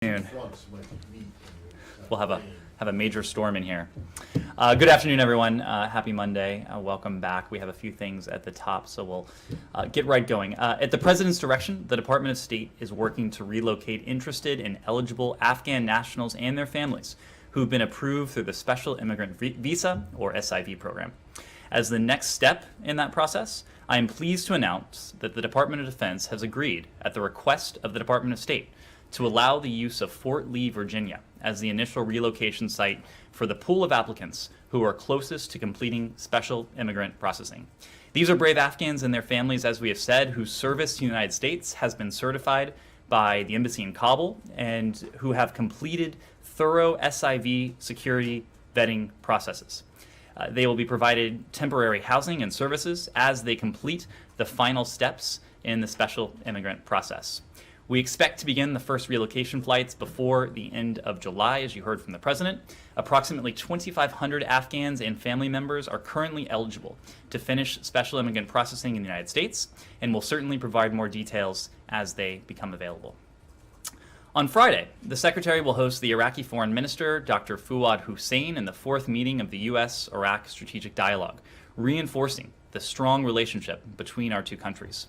We'll have a major storm in here. Good afternoon, everyone. Happy Monday. Welcome back. We have a few things at the top, so we'll get right going. At the President's direction, the Department of State is working to relocate interested and eligible Afghan nationals and their families who've been approved through the Special Immigrant Visa, or SIV program. As the next step in that process, I am pleased to announce that the Department of Defense has agreed, at the request of the Department of State, to allow the use of Fort Lee, Virginia, as the initial relocation site for the pool of applicants who are closest to completing special immigrant processing. These are brave Afghans and their families, as we have said, whose service to the United States has been certified by the embassy in Kabul and who have completed thorough SIV security vetting processes. They will be provided temporary housing and services as they complete the final steps in the special immigrant process. We expect to begin the first relocation flights before the end of July, as you heard from the President. Approximately 2,500 Afghans and family members are currently eligible to finish special immigrant processing in the United States, and will certainly provide more details as they become available. On Friday, the Secretary will host the Iraqi Foreign Minister, Dr. Fuad Hussein, in the fourth meeting of the U.S.-Iraq Strategic Dialogue, reinforcing the strong relationship between our two countries.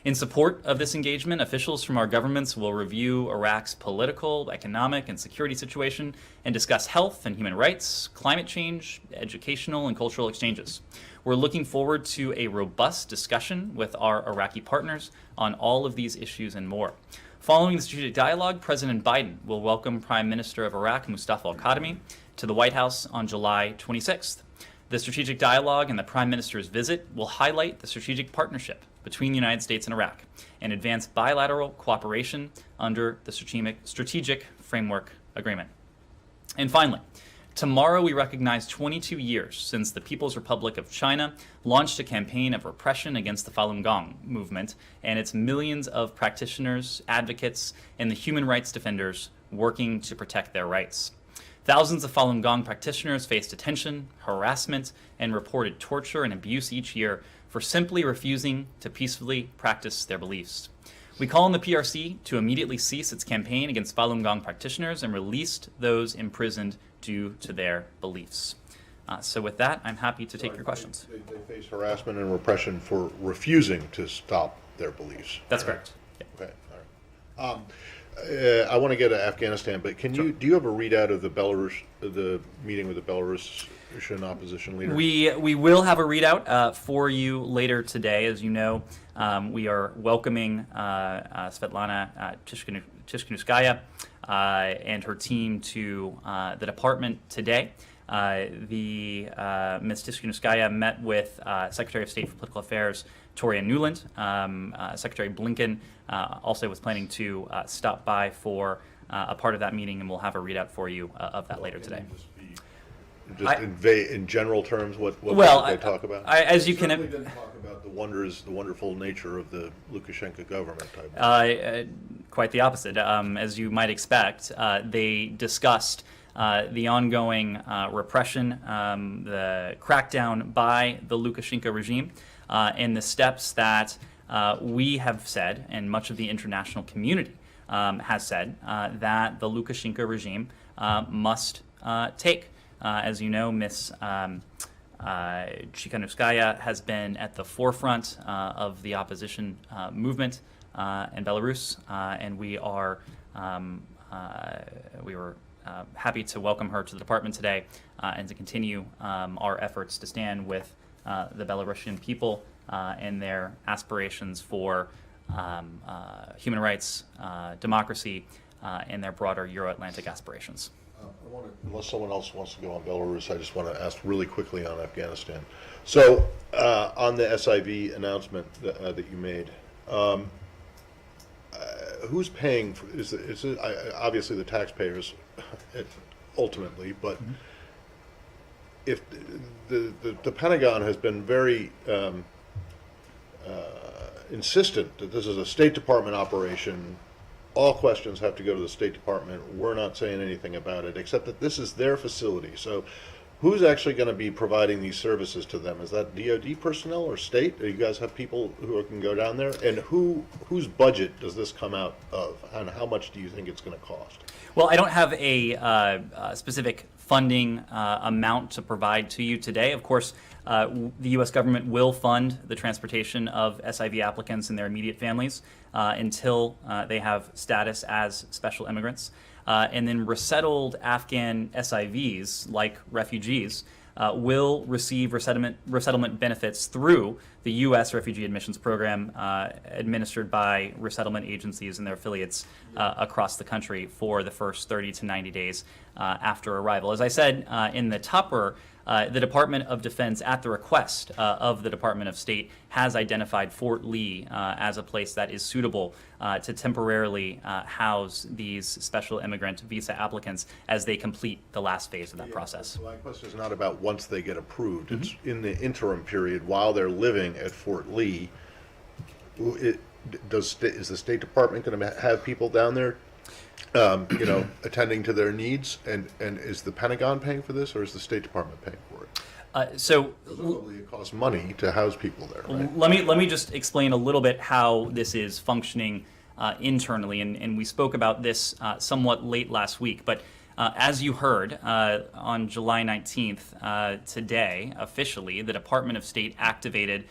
In support of this engagement, officials from our governments will review Iraq's political, economic, and security situation and discuss health and human rights, climate change, educational, and cultural exchanges. We're looking forward to a robust discussion with our Iraqi partners on all of these issues and more. Following the strategic dialogue, President Biden will welcome Prime Minister of Iraq, Mustafa al-Kadhimi, to the White House on July 26th. The strategic dialogue and the Prime Minister's visit will highlight the strategic partnership between the United States and Iraq and advance bilateral cooperation under the Strategic Framework Agreement. And finally, tomorrow we recognize 22 years since the People's Republic of China launched a campaign of repression against the Falun Gong movement and its millions of practitioners, advocates, and the human rights defenders working to protect their rights. Thousands of Falun Gong practitioners face detention, harassment, and reported torture and abuse each year for simply refusing to peacefully practice their beliefs. We call on the PRC to immediately cease its campaign against Falun Gong practitioners and release those imprisoned due to their beliefs. So with that, I'm happy to take your questions. They face harassment and repression for refusing to stop their beliefs. That's correct. Yeah. Okay, all right. I want to get to Afghanistan, but do you have a readout of the meeting with the Belarusian opposition leader? We will have a readout for you later today. As you know, we are welcoming Svetlana Tishkanuskaya and her team to the department today. Ms. Tishkanuskaya met with Secretary of State for Political Affairs Toria Nuland. Secretary Blinken also was planning to stop by for a part of that meeting, and we'll have a readout for you of that later today. In general terms, what did they talk about? As you can, didn't talk about the wonderful nature of the Lukashenko government. Quite the opposite. As you might expect, they discussed the ongoing repression, the crackdown by the Lukashenko regime, and the steps that we have said, and much of the international community has said, that the Lukashenko regime must take. As you know, Ms. Tsikhanouskaya has been at the forefront of the opposition movement in Belarus, and we were happy to welcome her to the department today and to continue our efforts to stand with the Belarusian people and their aspirations for human rights, democracy, and their broader Euro-Atlantic aspirations. Unless someone else wants to go on Belarus, I just want to ask really quickly on Afghanistan. So, on the SIV announcement that you made, who's paying for? Is it obviously the taxpayers, ultimately? But if the Pentagon has been very insistent that this is a State Department operation. All questions have to go to the State Department. We're not saying anything about it, except that this is their facility. So who's actually going to be providing these services to them? Is that DoD personnel or state? Do you guys have people who can go down there? And whose budget does this come out of? And how much do you think it's going to cost? Well, I don't have a specific funding amount to provide to you today. Of course, the U.S. government will fund the transportation of SIV applicants and their immediate families until they have status as special immigrants. And then resettled Afghan SIVs, like refugees, will receive resettlement benefits through the U.S. Refugee Admissions Program administered by resettlement agencies and their affiliates across the country for the first 30 to 90 days after arrival. As I said in the topper, the Department of Defense, at the request of the Department of State, has identified Fort Lee as a place that is suitable to temporarily house these special immigrant visa applicants as they complete the last phase of that process. My question is not about once they get approved. It's in the interim period while they're living at Fort Lee. Is the State Department going to have people down there attending to their needs, and is the Pentagon paying for this, or is the State Department paying for it? Presumably it costs money to house people there, right? Let me just explain a little bit how this is functioning internally, and we spoke about this somewhat late last week, but as you heard, on July 19th, today, officially, the Department of State activated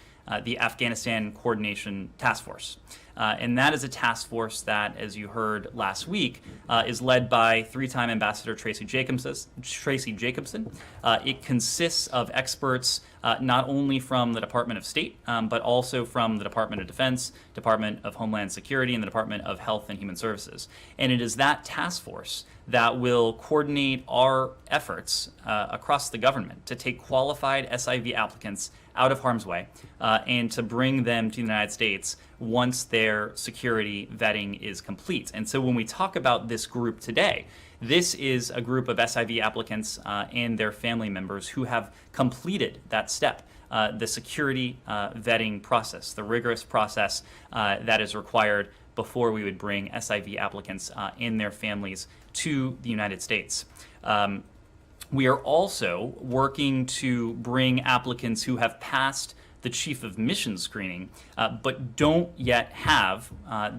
the Afghanistan Coordination Task Force. And that is a task force that, as you heard last week, is led by three-time Ambassador Tracy Jacobson. It consists of experts not only from the Department of State, but also from the Department of Defense, Department of Homeland Security, and the Department of Health and Human Services. And it is that task force that will coordinate our efforts across the government to take qualified SIV applicants out of harm's way and to bring them to the United States once their security vetting is complete. And so when we talk about this group today, this is a group of SIV applicants and their family members who have completed that step, the security vetting process, the rigorous process that is required before we would bring SIV applicants and their families to the United States. We are also working to bring applicants who have passed the Chief of Mission screening, but don't yet have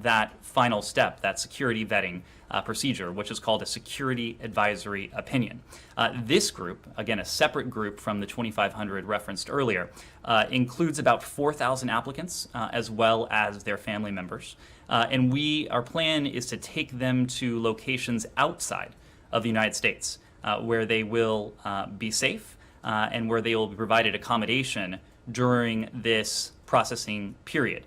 that final step, that security vetting procedure, which is called a Security Advisory Opinion. This group, again, a separate group from the 2,500 referenced earlier, includes about 4,000 applicants as well as their family members. And our plan is to take them to locations outside of the United States where they will be safe and where they will be provided accommodation during this processing period,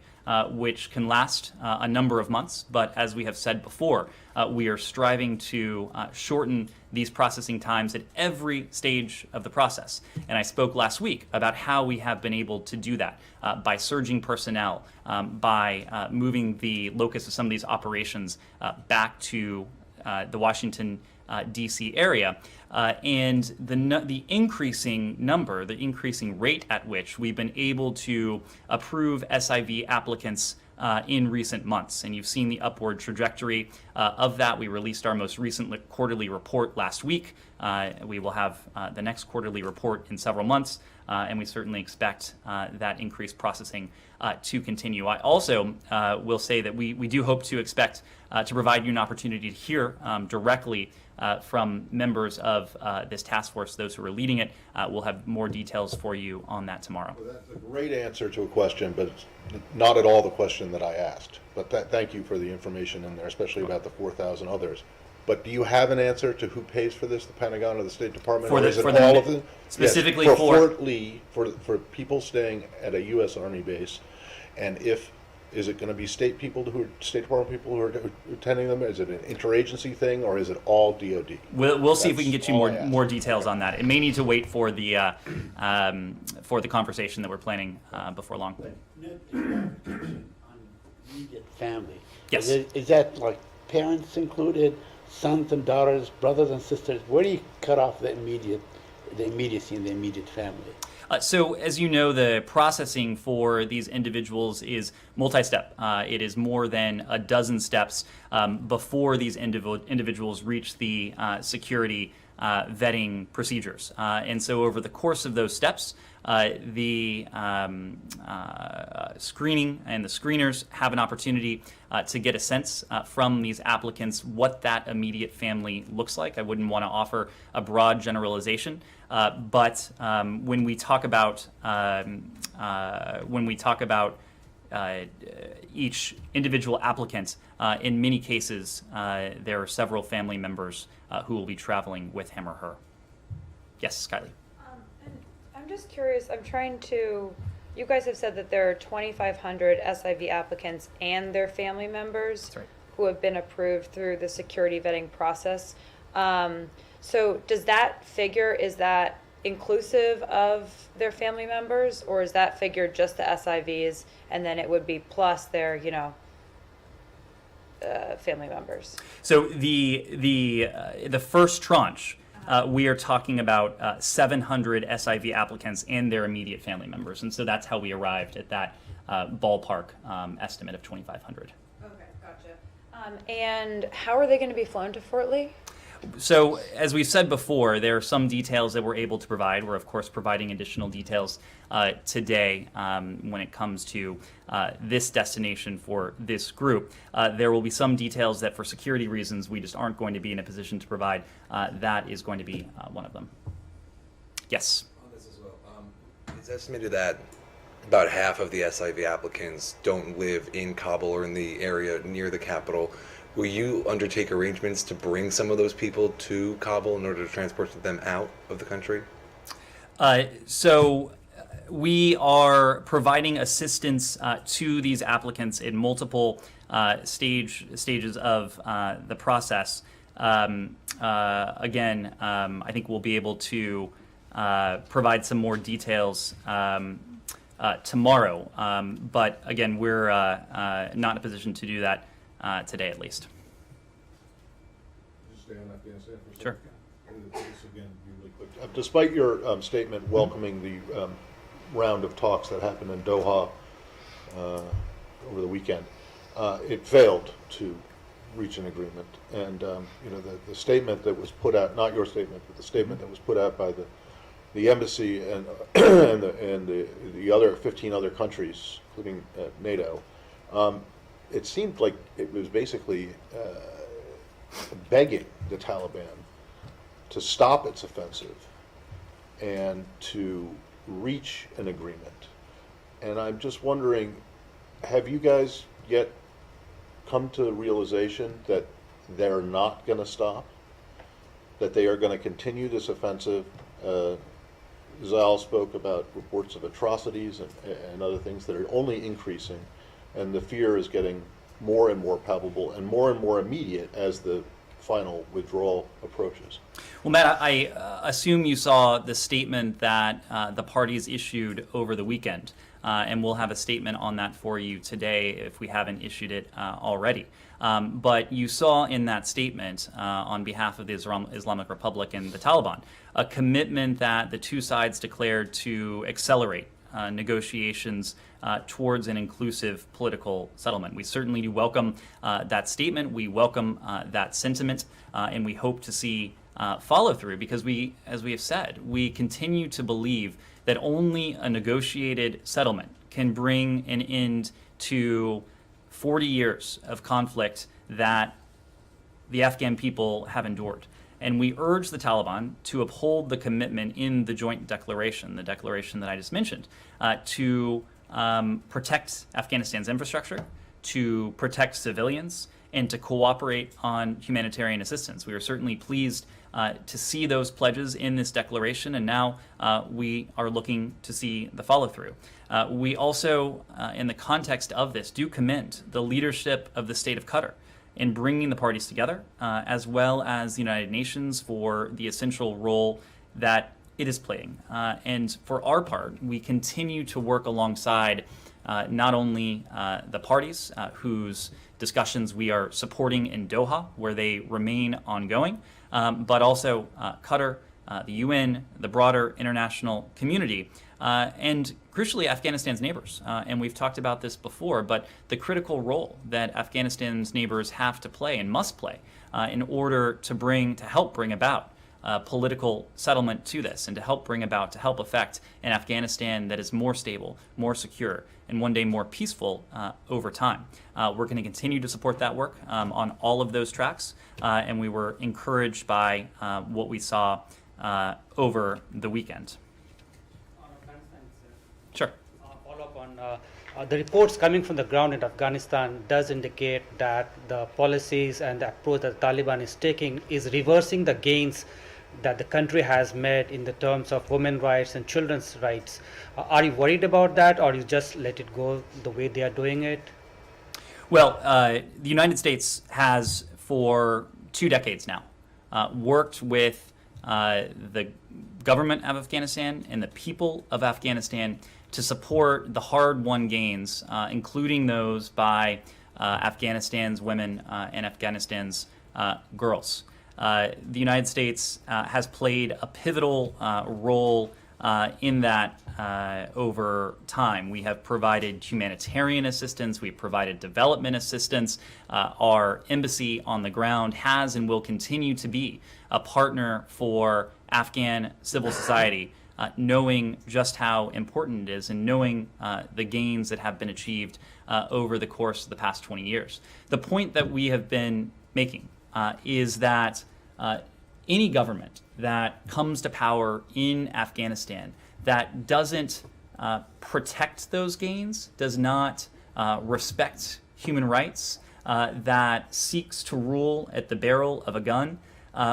which can last a number of months. But as we have said before, we are striving to shorten these processing times at every stage of the process. And I spoke last week about how we have been able to do that by surging personnel, by moving the locus of some of these operations back to the Washington, D.C. area, and the increasing number, the increasing rate at which we've been able to approve SIV applicants in recent months. And you've seen the upward trajectory of that. We released our most recent quarterly report last week. We will have the next quarterly report in several months, and we certainly expect that increased processing to continue. I also will say that we do hope to expect to provide you an opportunity to hear directly from members of this task force, those who are leading it. We'll have more details for you on that tomorrow. Well, that's a great answer to a question, but it's not at all the question that I asked. But thank you for the information in there, especially about the 4,000 others. But do you have an answer to who pays for this, the Pentagon or the State Department? Or is it for all of them? Specifically yes, for Fort Lee, for people staying at a U.S. Army base, and is it going to be State Department people who are attending them? Is it an interagency thing, or is it all DoD? We'll see if we can get you more details on that. It may need to wait for the conversation that we're planning before long. On immediate family. Yes. Is that like parents included, sons and daughters, brothers and sisters? Where do you cut off the immediacy in the immediate family? So, as you know, the processing for these individuals is multi-step. It is more than a dozen steps before these individuals reach the security vetting procedures. And so over the course of those steps, the screening and the screeners have an opportunity to get a sense from these applicants what that immediate family looks like. I wouldn't want to offer a broad generalization, but when we talk about each individual applicant, in many cases, there are several family members who will be traveling with him or her. Yes, Kylie. And I'm just curious, you guys have said that there are 2,500 SIV applicants and their family members That's right. who have been approved through the security vetting process. So does that figure, is that inclusive of their family members, or is that figure just the SIVs and then it would be plus their, family members? So the first tranche, we are talking about 700 SIV applicants and their immediate family members, and so that's how we arrived at that ballpark estimate of 2,500. Okay, gotcha. And how are they going to be flown to Fort Lee? So, as we've said before, there are some details that we're able to provide. We're, of course, providing additional details today when it comes to this destination for this group. There will be some details that, for security reasons, we just aren't going to be in a position to provide. That is going to be one of them. Yes? On this as well. It's estimated that about half of the SIV applicants don't live in Kabul or in the area near the capital. Will you undertake arrangements to bring some of those people to Kabul in order to transport them out of the country? So we are providing assistance to these applicants in multiple stages of the process. Again, I think we'll be able to provide some more details tomorrow. But again, we're not in a position to do that today, at least. Just stay on Afghanistan for a second. Sure. This again, be really quick. Despite your statement welcoming the round of talks that happened in Doha over the weekend, it failed to reach an agreement. And the statement that was put out, not your statement, but the statement that was put out by the embassy and the other 15 other countries, including NATO. It seemed like it was basically begging the Taliban to stop its offensive and to reach an agreement. And I'm just wondering, have you guys yet come to the realization that they're not going to stop? That they are going to continue this offensive? Zal spoke about reports of atrocities and other things that are only increasing. And the fear is getting more and more palpable and more immediate as the final withdrawal approaches. Well, Matt, I assume you saw the statement that the parties issued over the weekend, and we'll have a statement on that for you today if we haven't issued it already. But you saw in that statement on behalf of the Islamic Republic and the Taliban a commitment that the two sides declared to accelerate negotiations towards an inclusive political settlement. We certainly do welcome that statement. We welcome that sentiment, and we hope to see follow through because as we have said, we continue to believe that only a negotiated settlement can bring an end to 40 years of conflict that the Afghan people have endured. And we urge the Taliban to uphold the commitment in the joint declaration, the declaration that I just mentioned, to protect Afghanistan's infrastructure, to protect civilians, and to cooperate on humanitarian assistance. We are certainly pleased to see those pledges in this declaration, and now we are looking to see the follow-through. We also, in the context of this, do commend the leadership of the state of Qatar in bringing the parties together, as well as the United Nations for the essential role that it is playing. And for our part, we continue to work alongside not only the parties whose discussions we are supporting in Doha, where they remain ongoing, but also Qatar, the UN, the broader international community, and crucially Afghanistan's neighbors. And we've talked about this before, but the critical role that Afghanistan's neighbors have to play and must play in order to help bring about political settlement to this, and to help affect an Afghanistan that is more stable, more secure, and one day more peaceful over time. We're going to continue to support that work on all of those tracks, and we were encouraged by what we saw over the weekend. On Afghanistan, Sure. follow up on the reports coming from the ground in Afghanistan does indicate that the policies and the approach that the Taliban is taking is reversing the gains that the country has made in the terms of women's rights and children's rights. Are you worried about that, or you just let it go the way they are doing it? Well, the United States has, for 2 decades now, worked with the government of Afghanistan and the people of Afghanistan to support the hard-won gains, including those by Afghanistan's women and Afghanistan's girls. The United States has played a pivotal role in that over time. We have provided humanitarian assistance, we've provided development assistance. Our embassy on the ground has and will continue to be a partner for Afghan civil society, knowing just how important it is and knowing the gains that have been achieved over the course of the past 20 years. The point that we have been making is that any government that comes to power in Afghanistan that doesn't protect those gains, does not respect human rights, that seeks to rule at the barrel of a gun,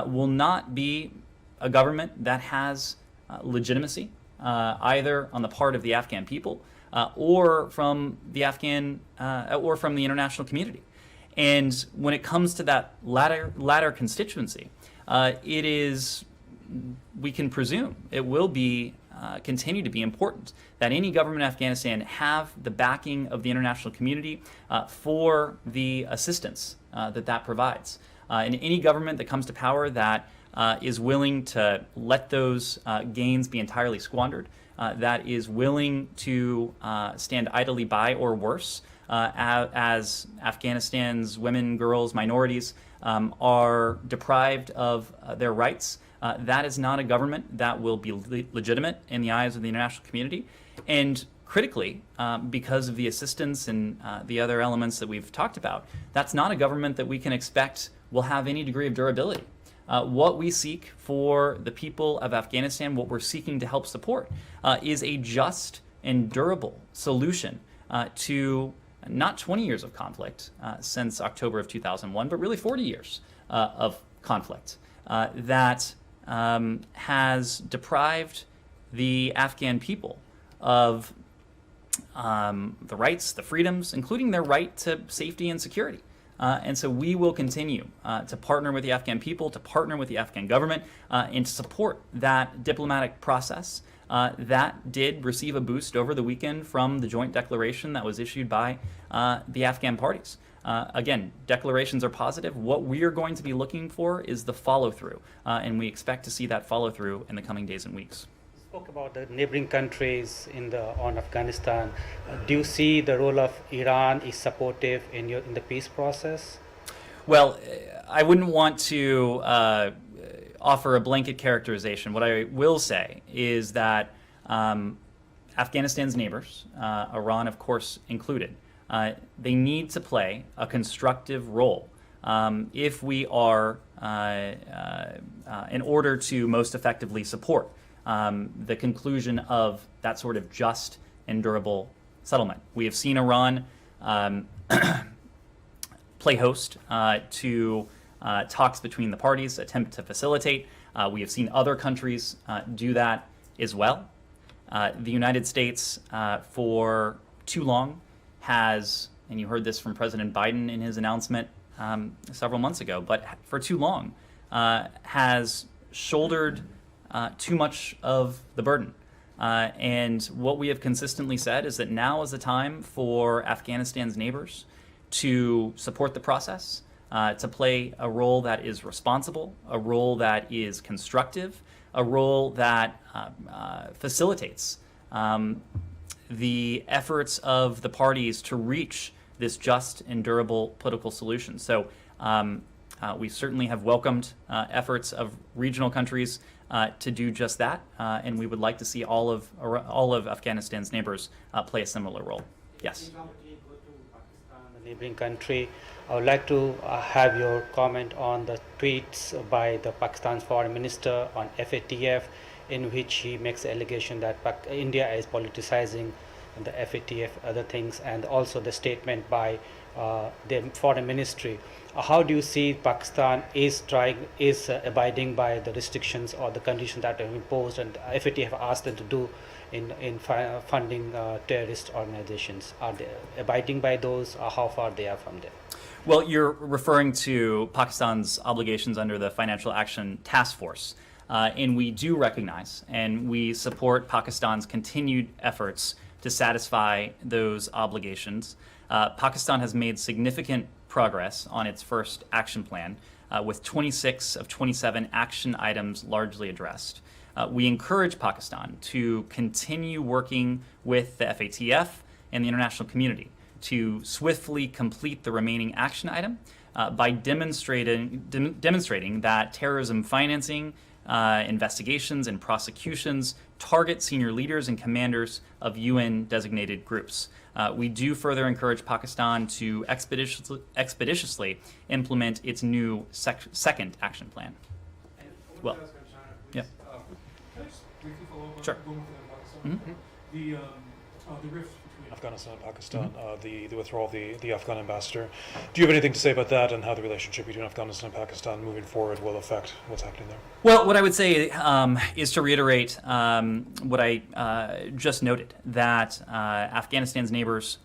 will not be a government that has legitimacy, either on the part of the Afghan people or from the international community. And when it comes to that latter constituency, it is, we can presume, it will be continue to be important that any government in Afghanistan have the backing of the international community for the assistance that provides. And any government that comes to power that is willing to let those gains be entirely squandered, that is willing to stand idly by or worse as Afghanistan's women, girls, minorities are deprived of their rights, that is not a government that will be legitimate in the eyes of the international community. And critically, because of the assistance and the other elements that we've talked about, that's not a government that we can expect will have any degree of durability. What we seek for the people of Afghanistan, what we're seeking to help support, is a just and durable solution to not 20 years of conflict since October of 2001, but really 40 years of conflict that has deprived the Afghan people of the rights, the freedoms, including their right to safety and security. And so we will continue to partner with the Afghan people, to partner with the Afghan government, and to support that diplomatic process that did receive a boost over the weekend from the joint declaration that was issued by the Afghan parties. Again, declarations are positive. What we are going to be looking for is the follow-through, and we expect to see that follow-through in the coming days and weeks. Spoke about the neighboring countries on Afghanistan. Do you see the role of Iran is supportive in the peace process? Well, I wouldn't want to offer a blanket characterization. What I will say is that Afghanistan's neighbors, Iran of course included, they need to play a constructive role if we are, in order to most effectively support the conclusion of that sort of just and durable settlement. We have seen Iran play host to talks between the parties, attempt to facilitate. We have seen other countries do that as well. The United States, for too long, has, and you heard this from President Biden in his announcement several months ago, but for too long has shouldered too much of the burden. And what we have consistently said is that now is the time for Afghanistan's neighbors to support the process, to play a role that is responsible, a role that is constructive, a role that facilitates the efforts of the parties to reach this just and durable political solution. So We certainly have welcomed efforts of regional countries to do just that, and we would like to see all of Afghanistan's neighbors play a similar role. Yes. The neighboring country. I would like to have your comment on the tweets by the Pakistan's foreign minister on FATF, in which he makes the allegation that India is politicizing the FATF, other things, and also the statement by the foreign ministry. How do you see Pakistan is abiding by the restrictions or the conditions that are imposed and FATF asked them to do in funding terrorist organizations? Are they abiding by those, or how far they are from them? Well, you're referring to Pakistan's obligations under the Financial Action Task Force. And we do recognize and we support Pakistan's continued efforts to satisfy those obligations. Pakistan has made significant progress on its first action plan, with 26 of 27 action items largely addressed. We encourage Pakistan to continue working with the FATF and the international community to swiftly complete the remaining action item by demonstrating that terrorism financing, investigations, and prosecutions target senior leaders and commanders of UN-designated groups. We do further encourage Pakistan to expeditiously implement its new second action plan. Well, yeah. Can I just briefly follow up on Sure. going within Pakistan? The rift between Afghanistan and Pakistan, the withdrawal of the Afghan ambassador. Do you have anything to say about that and how the relationship between Afghanistan and Pakistan moving forward will affect what's happening there? Well, what I would say is to reiterate what I just noted, that Afghanistan's neighbors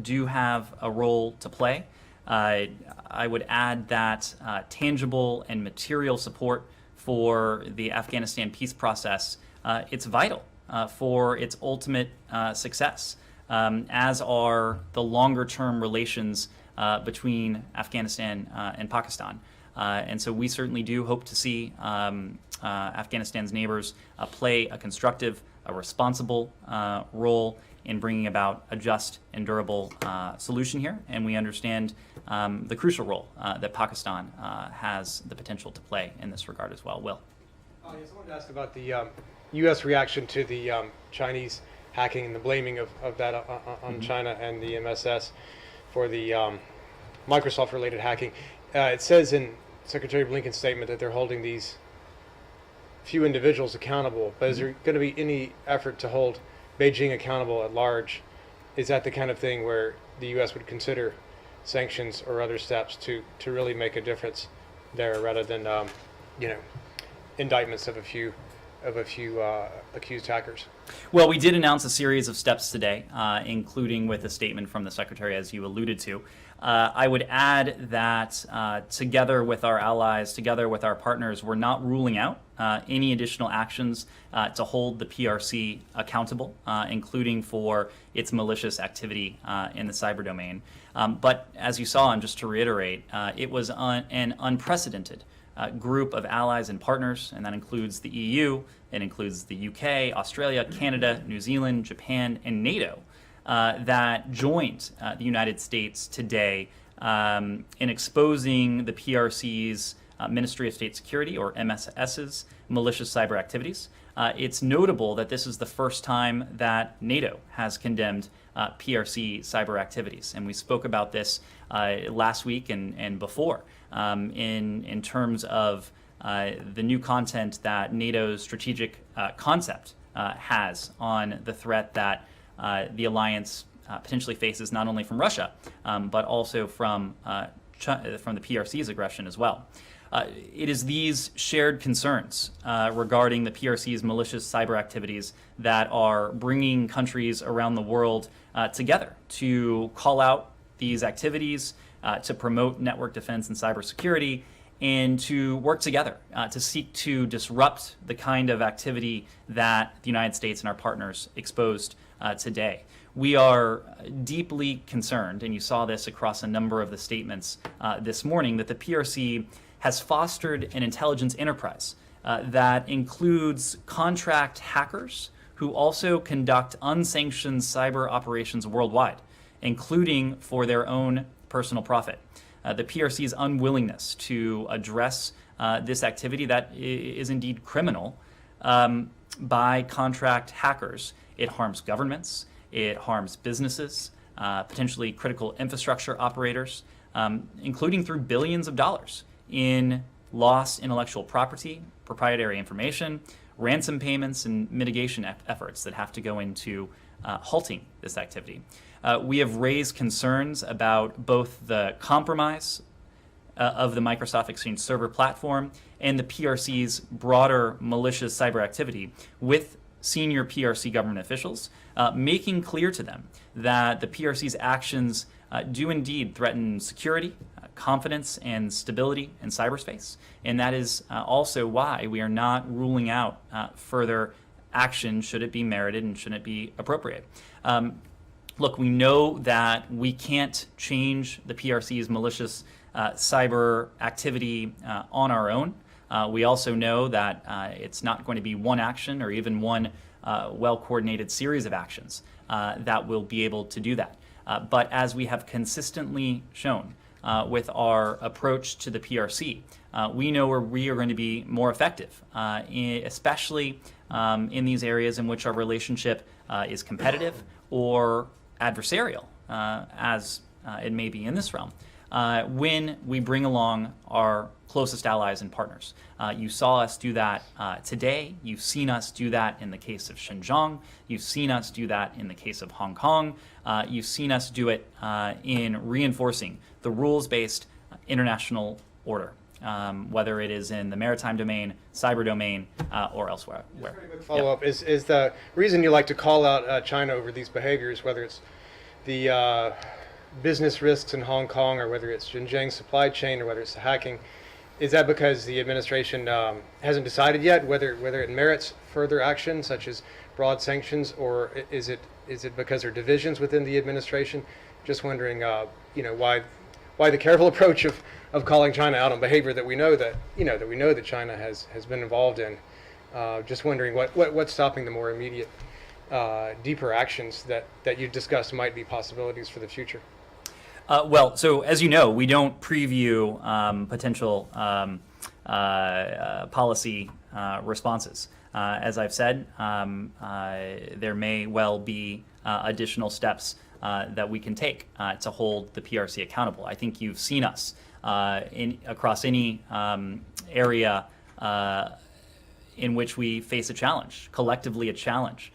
do have a role to play. I would add that tangible and material support for the Afghanistan peace process, it's vital for its ultimate success, as are the longer-term relations between Afghanistan and Pakistan. And so we certainly do hope to see Afghanistan's neighbors play a constructive, a responsible role in bringing about a just and durable solution here. And we understand the crucial role that Pakistan has the potential to play in this regard as well. Will? Yes, I wanted to ask about the U.S. reaction to the Chinese hacking and the blaming of that on China and the MSS for the Microsoft-related hacking. It says in Secretary Blinken's statement that they're holding these few individuals accountable, but is there going to be any effort to hold Beijing accountable at large? Is that the kind of thing where the U.S. would consider sanctions or other steps to really make a difference there, rather than indictments of a few accused hackers? Well, we did announce a series of steps today, including with a statement from the Secretary, as you alluded to. I would add that together with our allies, together with our partners, we're not ruling out any additional actions to hold the PRC accountable, including for its malicious activity in the cyber domain. But as you saw, and just to reiterate, it was an unprecedented group of allies and partners, and that includes the EU, it includes the UK, Australia, Canada, New Zealand, Japan, and NATO, that joined the United States today in exposing the PRC's Ministry of State Security, or MSS's, malicious cyber activities. It's notable that this is the first time that NATO has condemned PRC cyber activities, and we spoke about this last week and before in terms of the new content that NATO's strategic concept has on the threat that the alliance potentially faces, not only from Russia, but also from the PRC's aggression as well. It is these shared concerns regarding the PRC's malicious cyber activities that are bringing countries around the world together to call out these activities, to promote network defense and cybersecurity, and to work together to seek to disrupt the kind of activity that the United States and our partners exposed today. We are deeply concerned, and you saw this across a number of the statements this morning, that the PRC has fostered an intelligence enterprise that includes contract hackers who also conduct unsanctioned cyber operations worldwide, including for their own personal profit. the PRC's unwillingness to address this activity that is indeed criminal by contract hackers. It harms governments, it harms businesses, potentially critical infrastructure operators, including through billions of dollars in lost intellectual property, proprietary information, ransom payments, and mitigation efforts that have to go into halting this activity. We have raised concerns about both the compromise of the Microsoft Exchange Server platform and the PRC's broader malicious cyber activity with senior PRC government officials, making clear to them that the PRC's actions do indeed threaten security, confidence, and stability in cyberspace. And that is also why we are not ruling out further action should it be merited and should it be appropriate. Look, we know that we can't change the PRC's malicious cyber activity on our own. We also know that it's not going to be one action or even one well-coordinated series of actions that will be able to do that. But as we have consistently shown with our approach to the PRC, we know where we are going to be more effective, especially in these areas in which our relationship is competitive or adversarial, as it may be in this realm, when we bring along our closest allies and partners. You saw us do that today. You've seen us do that in the case of Xinjiang. You've seen us do that in the case of Hong Kong. You've seen us do it in reinforcing the rules-based international order, whether it is in the maritime domain, cyber domain, or elsewhere. Follow-up is the reason you like to call out China over these behaviors, whether it's the business risks in Hong Kong or whether it's Xinjiang supply chain or whether it's the hacking, is that because the administration hasn't decided yet whether it merits further action such as broad sanctions, or is it because there are divisions within the administration? Just wondering, why the careful approach of calling China out on behavior that we know that China has been involved in. Just wondering what's stopping the more immediate, deeper actions that you discussed might be possibilities for the future. Well, so as you know, we don't preview potential policy responses. As I've said, there may well be additional steps that we can take to hold the PRC accountable. I think you've seen us across any area in which we face a challenge, collectively a challenge.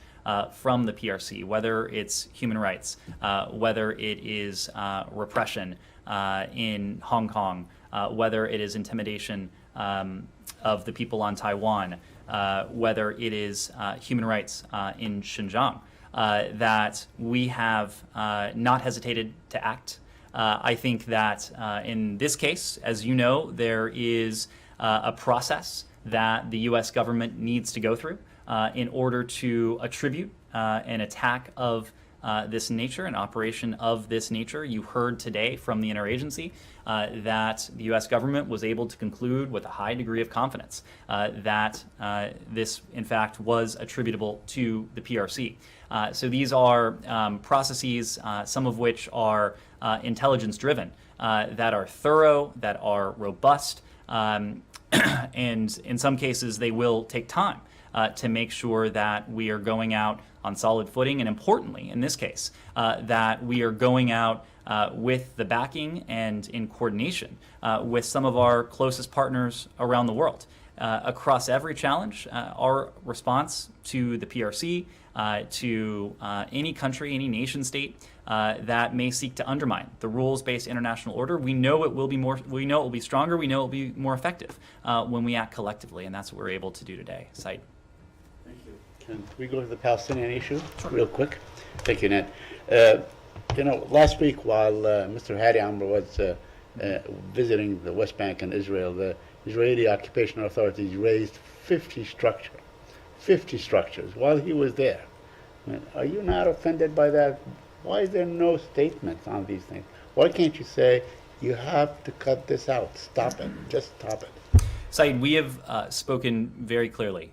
From the PRC, whether it's human rights, whether it is repression in Hong Kong, whether it is intimidation of the people on Taiwan, whether it is human rights in Xinjiang, that we have not hesitated to act. I think that in this case, as you know, there is a process that the U.S. government needs to go through in order to attribute an attack of this nature, an operation of this nature. You heard today from the interagency that the U.S. government was able to conclude with a high degree of confidence that this, in fact, was attributable to the PRC. So these are processes, some of which are intelligence-driven, that are thorough, that are robust, and in some cases they will take time. To make sure that we are going out on solid footing, and importantly, in this case, that we are going out with the backing and in coordination with some of our closest partners around the world. Across every challenge, our response to the PRC, to any country, any nation state that may seek to undermine the rules-based international order, we know it will be more. We know it will be stronger. We know it will be more effective when we act collectively, and that's what we're able to do today. Said. Can we go to the Palestinian issue real quick? Thank you, Ned. Last week while Mr. Hadi Amr was visiting the West Bank and Israel, the Israeli occupation authorities raised 50 structures while he was there. Are you not offended by that? Why is there no statements on these things? Why can't you say, you have to cut this out, stop it, just stop it? Said, we have spoken very clearly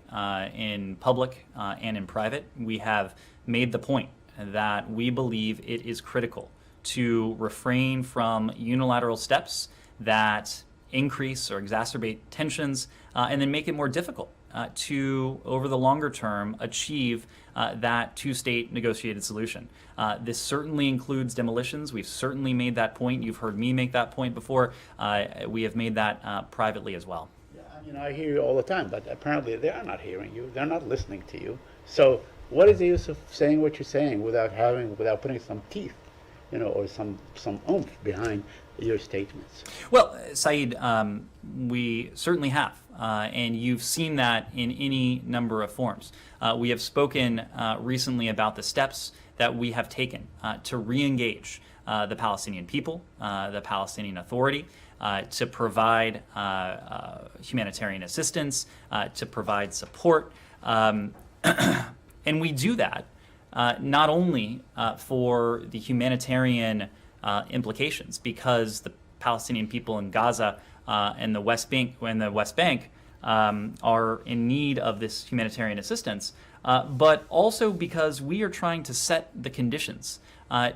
in public and in private. We have made the point that we believe it is critical to refrain from unilateral steps that increase or exacerbate tensions and then make it more difficult to, over the longer term, achieve that two-state negotiated solution. This certainly includes demolitions. We've certainly made that point. You've heard me make that point before. We have made that privately as well. Yeah, I mean, I hear you all the time, but apparently they are not hearing you. They're not listening to you. So what is the use of saying what you're saying without putting some teeth, or some oomph behind your statements? Well, Saeed, we certainly have, and you've seen that in any number of forms. We have spoken recently about the steps that we have taken to re-engage the Palestinian people, the Palestinian Authority, to provide humanitarian assistance, to provide support. And we do that not only for the humanitarian implications, because the Palestinian people in Gaza and the West Bank are in need of this humanitarian assistance, but also because we are trying to set the conditions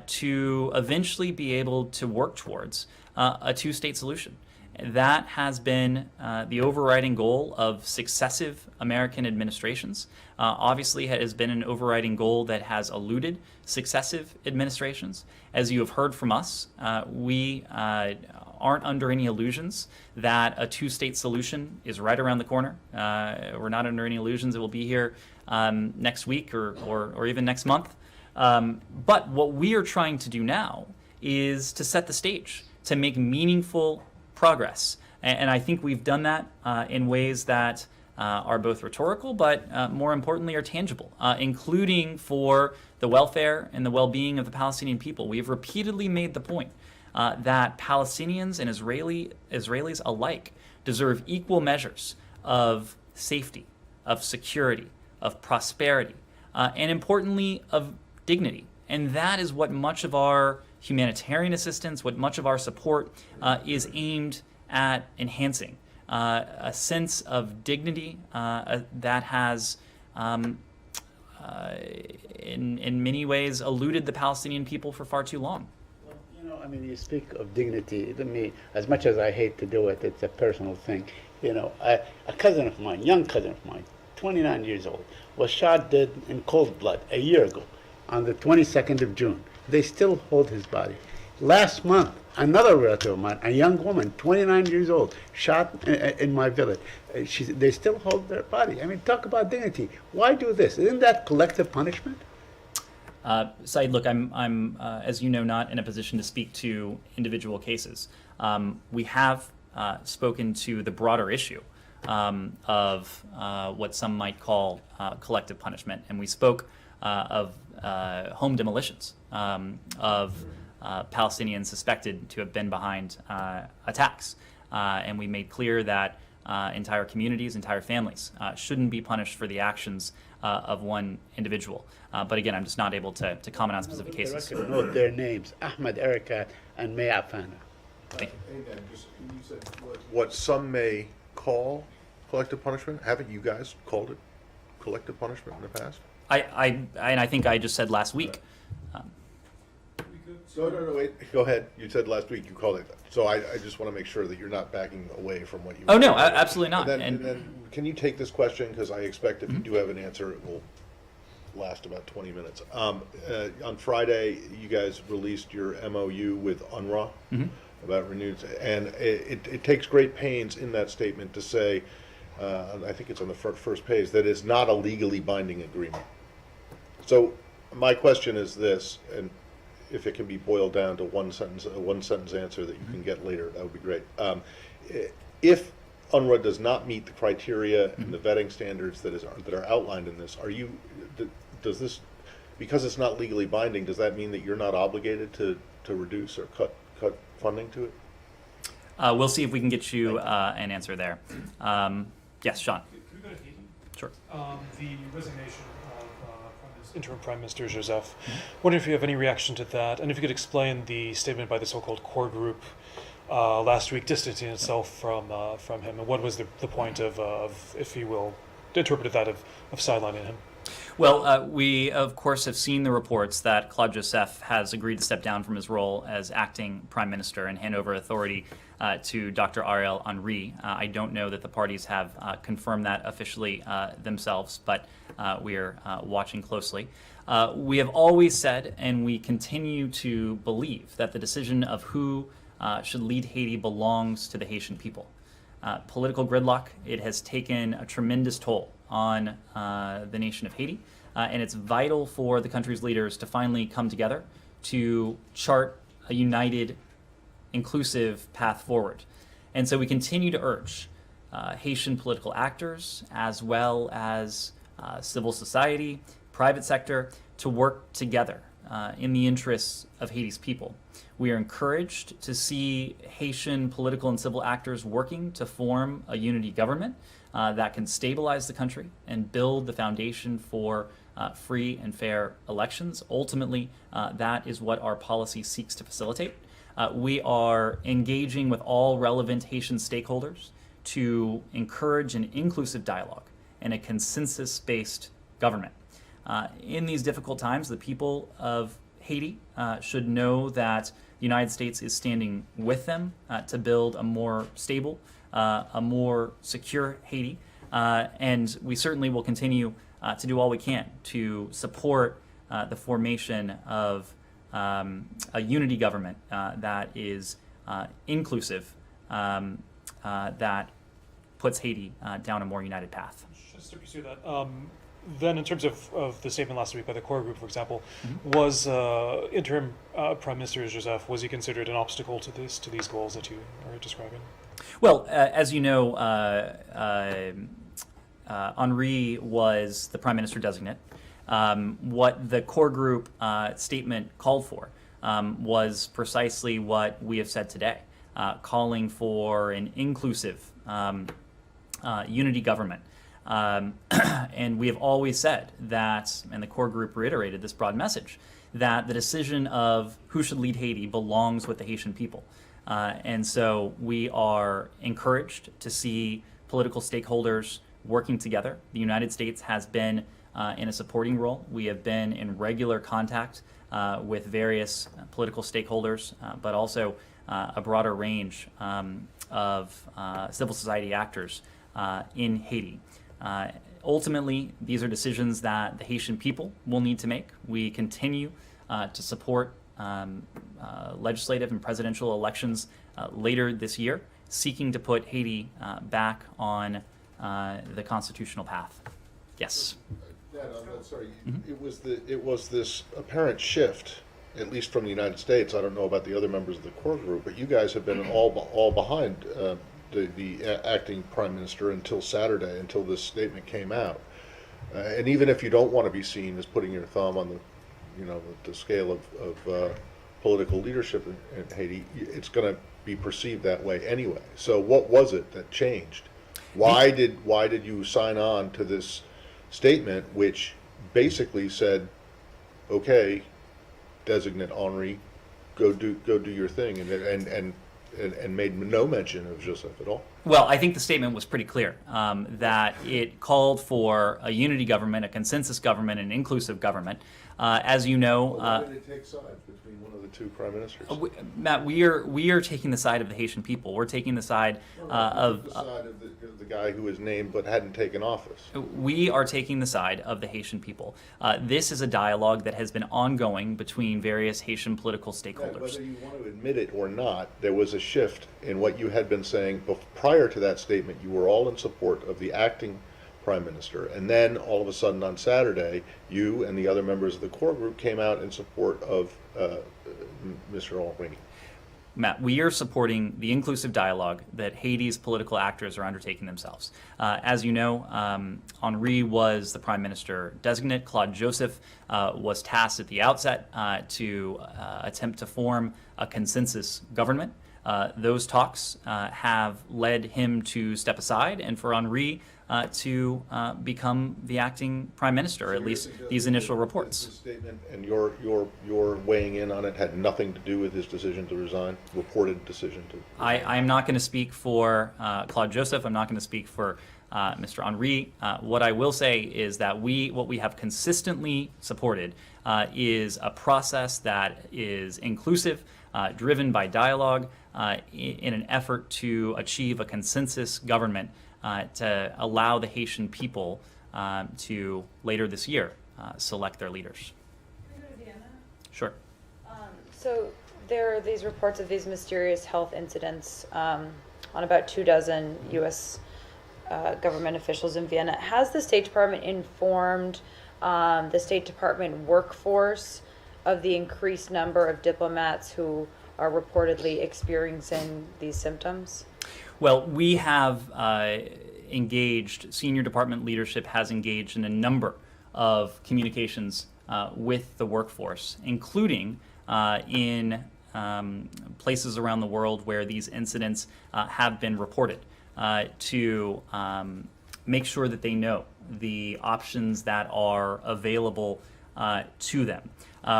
to eventually be able to work towards a two-state solution. That has been the overriding goal of successive American administrations. Obviously, it has been an overriding goal that has eluded successive administrations. As you have heard from us, we aren't under any illusions that a two-state solution is right around the corner. We're not under any illusions it will be here next week or even next month. But what we are trying to do now is to set the stage, to make meaningful progress. And I think we've done that in ways that are both rhetorical, but more importantly are tangible, including for the welfare and the well-being of the Palestinian people. We have repeatedly made the point that Palestinians and Israelis alike deserve equal measures of safety, of security, of prosperity, and importantly, of dignity. And that is what much of our humanitarian assistance, what much of our support is aimed at enhancing. A sense of dignity that has, in many ways, eluded the Palestinian people for far too long. I mean, you speak of dignity. To me, as much as I hate to do it, it's a personal thing. A cousin of mine, young cousin of mine, 29 years old, was shot dead in cold blood a year ago on the 22nd of June. They still hold his body. Last month, another relative of mine, a young woman, 29 years old, shot in my village. They still hold their body. I mean, talk about dignity. Why do this? Isn't that collective punishment? Saeed, look, I'm as you know, not in a position to speak to individual cases. We have spoken to the broader issue of what some might call collective punishment, and we spoke of home demolitions of Palestinians suspected to have been behind attacks. And we made clear that entire communities, entire families shouldn't be punished for the actions of one individual. But again, I'm just not able to comment on specific cases. Note their names: Ahmed Erekat and May Afana. Thank you. And you said what some may call collective punishment. Haven't you guys called it collective punishment in the past? I think I just said last week. No, wait. Go ahead. You said last week you called it. So I just want to make sure that you're not backing away from what you. Oh no, absolutely not. And then can you take this question, because I expect if you do have an answer, it will last about 20 minutes. On Friday, you guys released your MOU with UNRWA about renewed, and it takes great pains in that statement to say, I think it's on the first page, that it's not a legally binding agreement. So my question is this, and if it can be boiled down to a one sentence answer that you can get later, that would be great. If UNRWA does not meet the criteria and the vetting standards that are outlined in this, does this, because it's not legally binding, does that mean that you're not obligated to reduce or cut funding to it? We'll see if we can get you an answer there. Yes, Sean. Can we go to Haiti? Sure. The resignation of interim Prime Minister Joseph. Wondering if you have any reaction to that, and if you could explain the statement by the so-called core group last week distancing itself from him, and what was the point of, if you will, interpret that of sidelining him? Well, we, of course, have seen the reports that Claude Joseph has agreed to step down from his role as acting prime minister and hand over authority to Dr. Ariel Henry. I don't know that the parties have confirmed that officially themselves, but we are watching closely. We have always said, and we continue to believe, that the decision of who should lead Haiti belongs to the Haitian people. Political gridlock, it has taken a tremendous toll on the nation of Haiti, and it's vital for the country's leaders to finally come together to chart a united, inclusive path forward. And so we continue to urge Haitian political actors, as well as civil society, private sector, to work together in the interests of Haiti's people. We are encouraged to see Haitian political and civil actors working to form a unity government that can stabilize the country and build the foundation for free and fair elections. Ultimately, that is what our policy seeks to facilitate. We are engaging with all relevant Haitian stakeholders to encourage an inclusive dialogue and a consensus-based government. In these difficult times, the people of Haiti should know that the United States is standing with them to build a more stable, a more secure Haiti. And we certainly will continue to do all we can to support the formation of a unity government that is inclusive, that puts Haiti down a more united path. Just to pursue that, then in terms of the statement last week by the core group, for example, was interim Prime Minister Joseph, was he considered an obstacle to these goals that you are describing? Well, as you know, Henri was the Prime Minister designate. What the core group statement called for was precisely what we have said today, calling for an inclusive unity government. And we have always said that, and the core group reiterated this broad message, that the decision of who should lead Haiti belongs with the Haitian people. And so we are encouraged to see political stakeholders working together. The United States has been in a supporting role. We have been in regular contact with various political stakeholders, but also a broader range of civil society actors in Haiti. Ultimately, these are decisions that the Haitian people will need to make. We continue to support legislative and presidential elections later this year, seeking to put Haiti back on the constitutional path. Yes. Dad, I'm sorry. It was this apparent shift, at least from the United States. I don't know about the other members of the core group, but you guys have been all behind the acting prime minister until Saturday, until this statement came out. And even if you don't want to be seen as putting your thumb on the scale of political leadership in Haiti, it's going to be perceived that way anyway. So what was it that changed? Why did you sign on to this statement, which basically said, "Okay, designate Henri, go do your thing," and made no mention of Joseph at all? Well, I think the statement was pretty clear, that it called for a unity government, a consensus government, an inclusive government. As you know, why did it take sides between one of the two prime ministers? Matt, we are taking the side of the Haitian people. We're taking the side of the side of the guy who was named but hadn't taken office. We are taking the side of the Haitian people. This is a dialogue that has been ongoing between various Haitian political stakeholders. Whether you want to admit it or not, there was a shift in what you had been saying prior to that statement. You were all in support of the acting prime minister, and then all of a sudden on Saturday, you and the other members of the core group came out in support of Mr. Henri. Matt, we are supporting the inclusive dialogue that Haiti's political actors are undertaking themselves. As you know, Henri was the prime minister designate. Claude Joseph was tasked at the outset to attempt to form a consensus government. Those talks have led him to step aside and for Henri to become the acting prime minister, at least these initial reports. This statement and your weighing in on it had nothing to do with his decision to resign, reported decision to resign. I'm not going to speak for Claude Joseph. I'm not going to speak for Mr. Henri. What I will say is that what we have consistently supported is a process that is inclusive, driven by dialogue, in an effort to achieve a consensus government to allow the Haitian people to later this year select their leaders. Can we go to Vienna? Sure. So there are these reports of these mysterious health incidents on about 24 U.S. Government officials in Vienna. Has the State Department informed the State Department workforce of the increased number of diplomats who are reportedly experiencing these symptoms? Well, we have engaged, senior department leadership has engaged in a number of communications with the workforce, including in places around the world where these incidents have been reported, to make sure that they know the options that are available to them.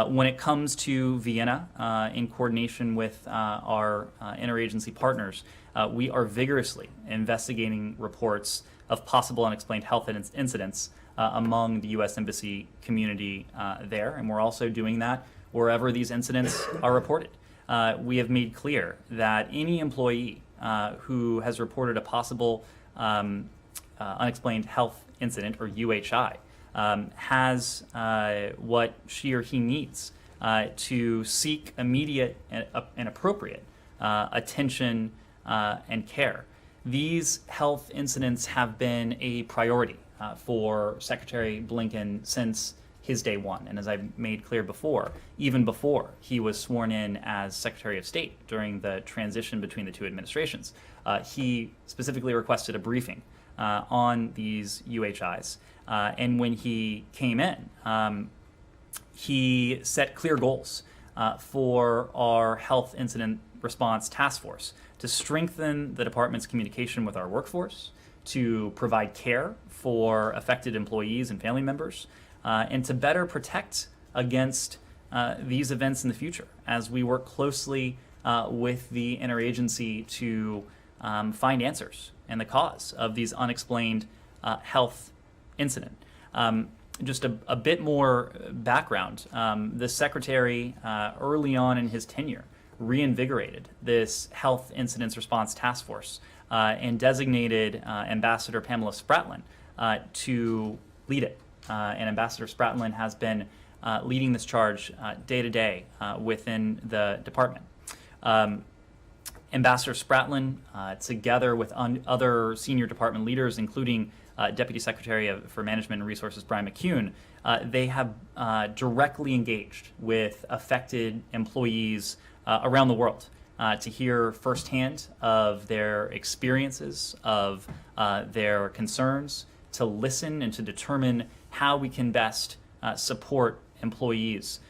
When it comes to Vienna, in coordination with our interagency partners, we are vigorously investigating reports of possible unexplained health incidents among the U.S. Embassy community there, and we're also doing that wherever these incidents are reported. We have made clear that any employee who has reported a possible unexplained health incident, or UHI, has what she or he needs to seek immediate and appropriate attention and care. These health incidents have been a priority for Secretary Blinken since his day one. And as I made clear before, even before he was sworn in as Secretary of State during the transition between the two administrations, he specifically requested a briefing on these UHIs. And when he came in, he set clear goals for our health incident response task force to strengthen the department's communication with our workforce, to provide care for affected employees and family members, and to better protect against these events in the future as we work closely with the interagency to find answers and the cause of these unexplained health incident. Just a bit more background. The Secretary, early on in his tenure, reinvigorated this health incidents response task force and designated Ambassador Pamela Spratlin to lead it. And Ambassador Spratlin has been leading this charge day to day within the department. Ambassador Spratlin, together with other senior department leaders, including Deputy Secretary for Management and Resources Brian McCune, they have directly engaged with affected employees around the world to hear firsthand of their experiences, of their concerns, to listen and to determine how we can best support employees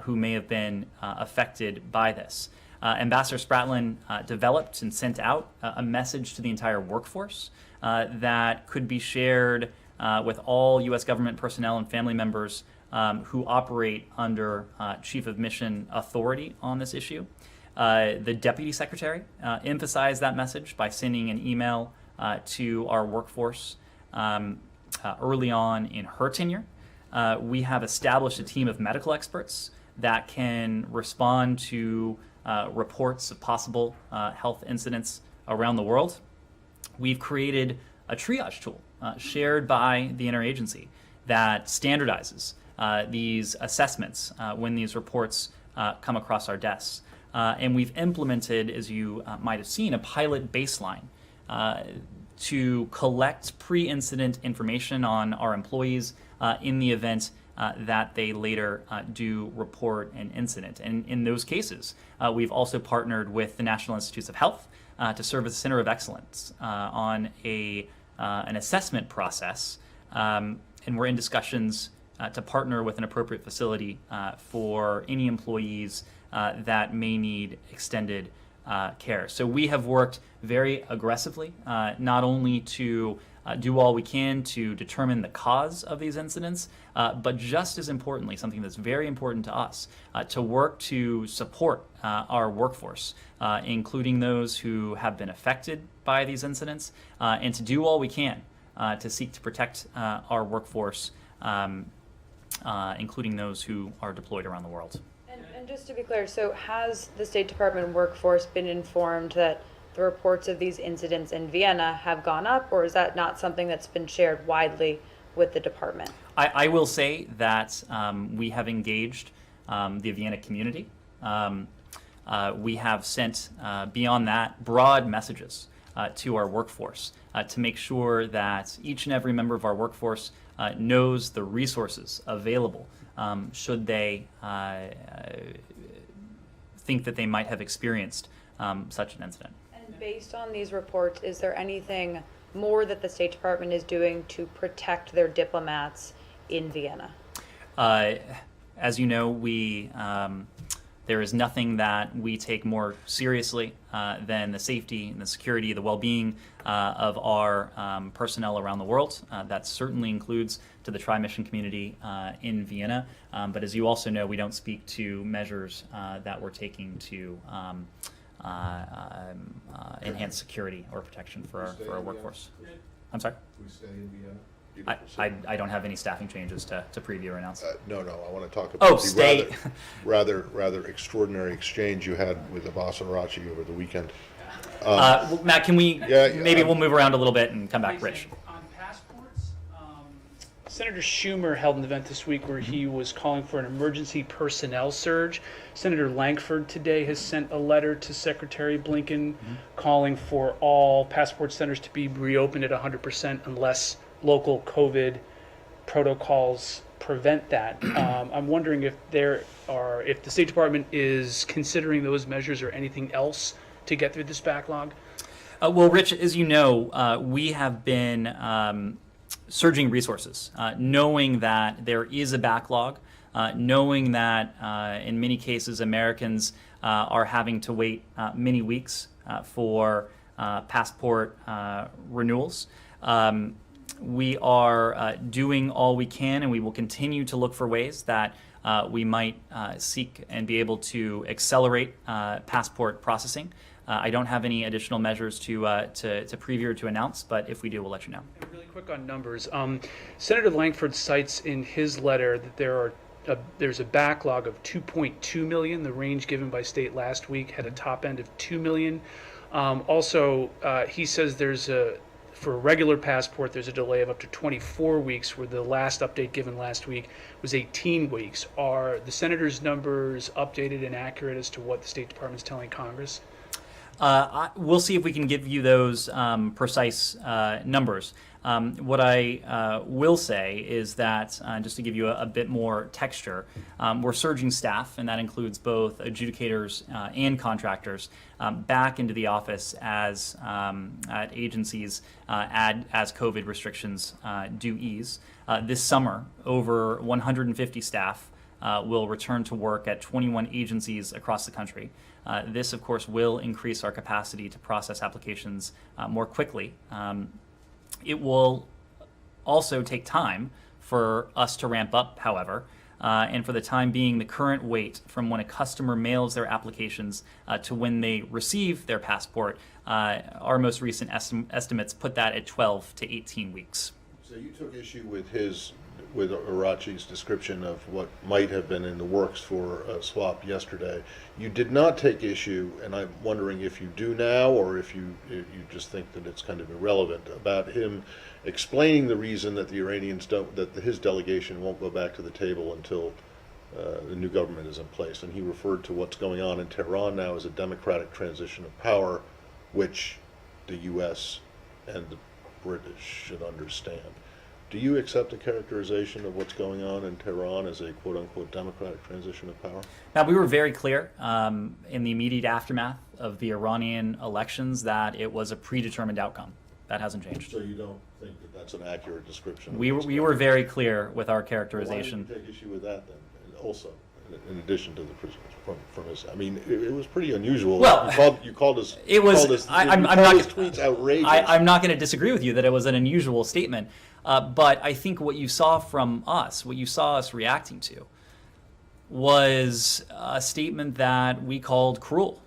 who may have been affected by this. Ambassador Spratlin developed and sent out a message to the entire workforce that could be shared with all U.S. government personnel and family members who operate under Chief of Mission authority on this issue. The Deputy Secretary emphasized that message by sending an email to our workforce early on in her tenure. We have established a team of medical experts that can respond to reports of possible health incidents around the world. We've created a triage tool shared by the interagency that standardizes these assessments when these reports come across our desks. And we've implemented, as you might have seen, a pilot baseline to collect pre-incident information on our employees in the event that they later do report an incident. And in those cases, we've also partnered with the National Institutes of Health to serve as a center of excellence on an assessment process. And we're in discussions to partner with an appropriate facility for any employees that may need extended care. So we have worked very aggressively, not only to do all we can to determine the cause of these incidents, but just as importantly, something that's very important to us, to work to support our workforce, including those who have been affected by these incidents, and to do all we can to seek to protect our workforce, including those who are deployed around the world. And just to be clear, so has the State Department workforce been informed that the reports of these incidents in Vienna have gone up, or is that not something that's been shared widely with the department? I will say that we have engaged the Vienna community. We have sent, beyond that, broad messages to our workforce to make sure that each and every member of our workforce knows the resources available should they think that they might have experienced such an incident. And based on these reports, is there anything more that the State Department is doing to protect their diplomats in Vienna? As you know, there is nothing that we take more seriously than the safety and the security, the well-being of our personnel around the world. That certainly includes to the tri-mission community in Vienna. But as you also know, we don't speak to measures that we're taking to enhance security or protection for our workforce. I'm sorry? We stay in Vienna? I don't have any staffing changes to preview or announce. No, I want to talk about the stay. rather extraordinary exchange you had with Abbas Arachi over the weekend. Well, Matt, can we maybe we'll move around a little bit and come back, Rich? On passports, Senator Schumer held an event this week where he was calling for an emergency personnel surge. Senator Lankford today has sent a letter to Secretary Blinken calling for all passport centers to be reopened at 100% unless local COVID protocols prevent that. I'm wondering if if the State Department is considering those measures or anything else to get through this backlog. Well, Rich, as you know, we have been surging resources, knowing that there is a backlog, knowing that in many cases Americans are having to wait many weeks for passport renewals. We are doing all we can, and we will continue to look for ways that we might seek and be able to accelerate passport processing. I don't have any additional measures to preview or to announce, but if we do, we'll let you know. And really quick on numbers. Senator Lankford cites in his letter that there's a backlog of 2.2 million. The range given by state last week had a top end of 2 million. Also, he says for a regular passport, there's a delay of up to 24 weeks, where the last update given last week was 18 weeks. Are the senator's numbers updated and accurate as to what the State Department's telling Congress? We'll see if we can give you those precise numbers. What I will say is that, just to give you a bit more texture, we're surging staff, and that includes both adjudicators and contractors, back into the office as at agencies as COVID restrictions do ease. This summer, over 150 staff will return to work at 21 agencies across the country. This, of course, will increase our capacity to process applications more quickly. It will also take time for us to ramp up, however, and for the time being, the current wait from when a customer mails their applications to when they receive their passport, our most recent estimates put that at 12 to 18 weeks. So you took issue with Arachi's description of what might have been in the works for a swap yesterday. You did not take issue, and I'm wondering if you do now, or if you just think that it's kind of irrelevant, about him explaining the reason that the Iranians that his delegation won't go back to the table until the new government is in place. And he referred to what's going on in Tehran now as a democratic transition of power, which the U.S. and the British should understand. Do you accept the characterization of what's going on in Tehran as a quote-unquote democratic transition of power? Now, we were very clear in the immediate aftermath of the Iranian elections that it was a predetermined outcome. That hasn't changed. So you don't think that that's an accurate description? We were very clear with our characterization. Why did you take issue with that then, also, in addition to the prisoners from his? I mean, it was pretty unusual. Well, you called us. It was. I'm not. His tweets outrageous. I'm not going to disagree with you that it was an unusual statement, but I think what you saw from us, what you saw us reacting to, was a statement that we called cruel,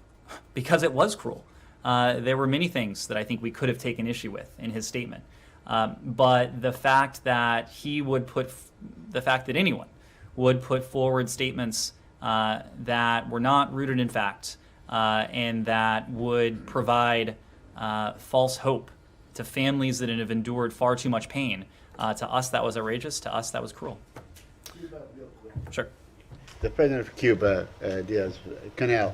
because it was cruel. There were many things that I think we could have taken issue with in his statement. But the fact that the fact that anyone would put forward statements that were not rooted in fact and that would provide false hope to families that have endured far too much pain, to us that was outrageous, to us that was cruel. Sure. The president of Cuba, Diaz-Canel,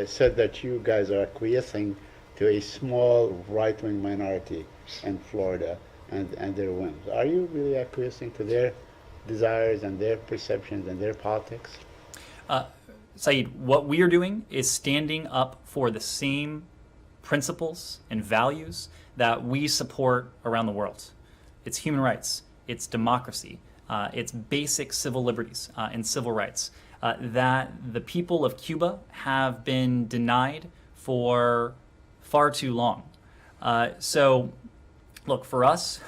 said that you guys are acquiescing to a small right-wing minority in Florida and their whims. Are you really acquiescing to their desires and their perceptions and their politics? Saeed, what we are doing is standing up for the same principles and values that we support around the world. It's human rights, it's democracy, it's basic civil liberties and civil rights that the people of Cuba have been denied for far too long. So, look, for us,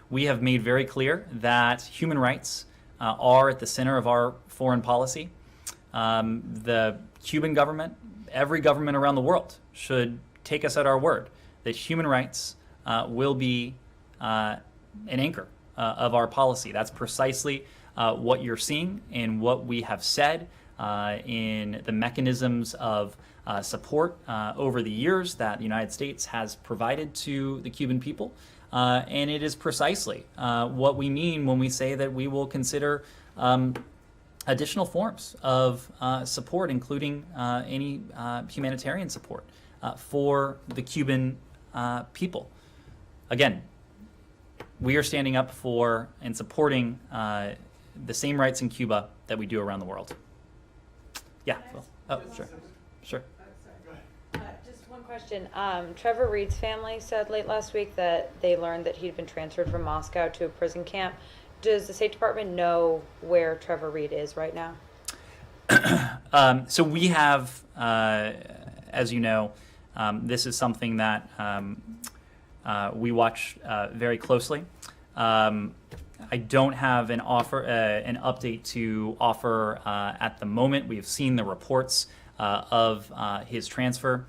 we have made very clear that human rights are at the center of our foreign policy. The Cuban government, every government around the world, should take us at our word that human rights will be an anchor of our policy. That's precisely what you're seeing in what we have said in the mechanisms of support over the years that the United States has provided to the Cuban people. And it is precisely what we mean when we say that we will consider additional forms of support, including any humanitarian support for the Cuban people. Again, we are standing up for and supporting the same rights in Cuba that we do around the world. Yeah. Well, oh, sure. Sure. Just one question. Trevor Reed's family said late last week that they learned that he'd been transferred from Moscow to a prison camp. Does the State Department know where Trevor Reed is right now? So we have, as you know, this is something that we watch very closely. I don't have an update to offer at the moment. We have seen the reports of his transfer.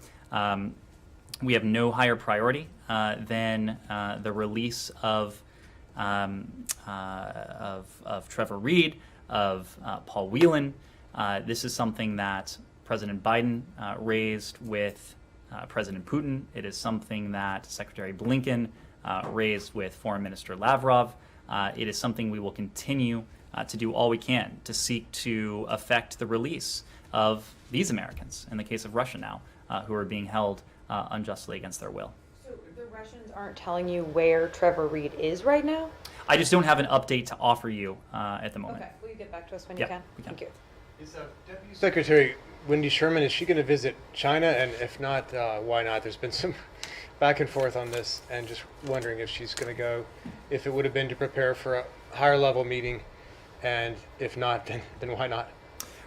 We have no higher priority than the release of Trevor Reed, of Paul Whelan. This is something that President Biden raised with President Putin. It is something that Secretary Blinken raised with Foreign Minister Lavrov. It is something we will continue to do all we can to seek to effect the release of these Americans, in the case of Russia now, who are being held unjustly against their will. So the Russians aren't telling you where Trevor Reed is right now? I just don't have an update to offer you at the moment. Okay, will you get back to us when Yeah, you can? we can. Thank you. Is Deputy Secretary Wendy Sherman, is she going to visit China? And if not, why not? There's been some back and forth on this, and just wondering if she's going to go, if it would have been to prepare for a higher level meeting, and if not, then why not?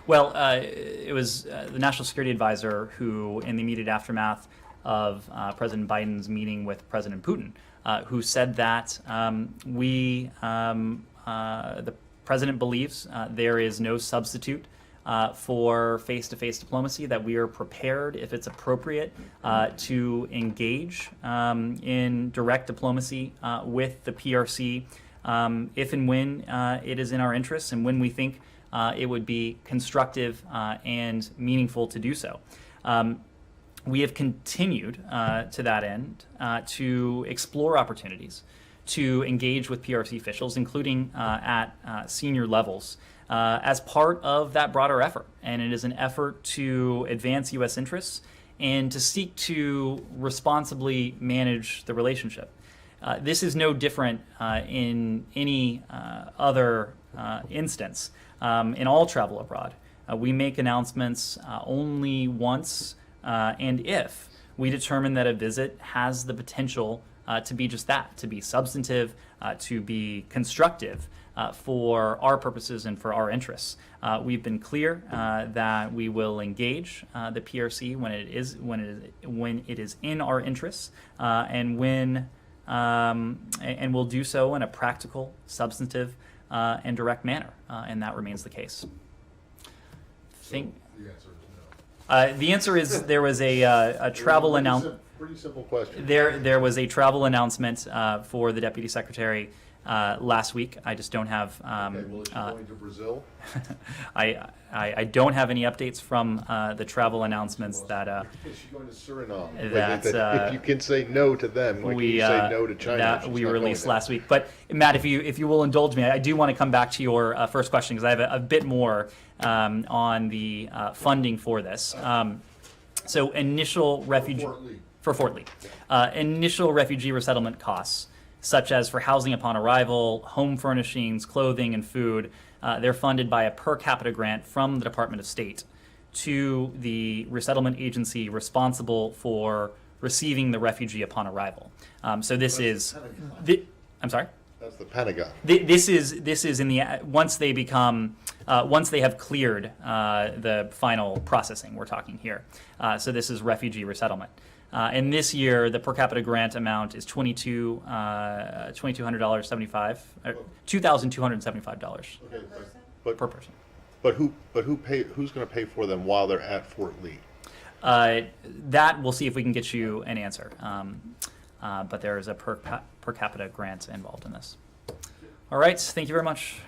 Well, it was the National Security Advisor who, in the immediate aftermath of President Biden's meeting with President Putin, who said that the president believes there is no substitute for face-to-face diplomacy, that we are prepared, if it's appropriate, to engage in direct diplomacy with the PRC if and when it is in our interests and when we think it would be constructive and meaningful to do so. We have continued to that end to explore opportunities to engage with PRC officials, including at senior levels, as part of that broader effort. And it is an effort to advance U.S. interests and to seek to responsibly manage the relationship. This is no different in any other instance. In all travel abroad, we make announcements only once and if we determine that a visit has the potential to be just that, to be substantive, to be constructive for our purposes and for our interests. We've been clear that we will engage the PRC when it is in our interests, and we'll do so in a practical, substantive, and direct manner, and that remains the case. The answer is there was a travel announcement. Pretty simple question. There was a travel announcement for the deputy secretary last week. I just don't have. Okay, well, is she going to Brazil? I don't have any updates from the travel announcements that Is she going to Suriname? That's, if you can say no to them, why we can you say no to China? that if she's we not going released there? last week. But Matt, if you will indulge me, I do want to come back to your first question because I have a bit more on the funding for this. So initial refugee Fort Lee. for Fort Lee, initial refugee resettlement costs, such as for housing upon arrival, home furnishings, clothing, and food, they're funded by a per capita grant from the Department of State to the resettlement agency responsible for receiving the refugee upon arrival. So this is, I'm sorry. That's the Pentagon. This is in the once they become once they have cleared the final processing. We're talking here. So this is refugee resettlement. And this year, the per capita grant amount is $2,275, $2,275 Okay, but per person. who's going to pay for them while they're at Fort Lee? That we'll see if we can get you an answer. But there is a per capita grant involved in this. All right. Thank you very much.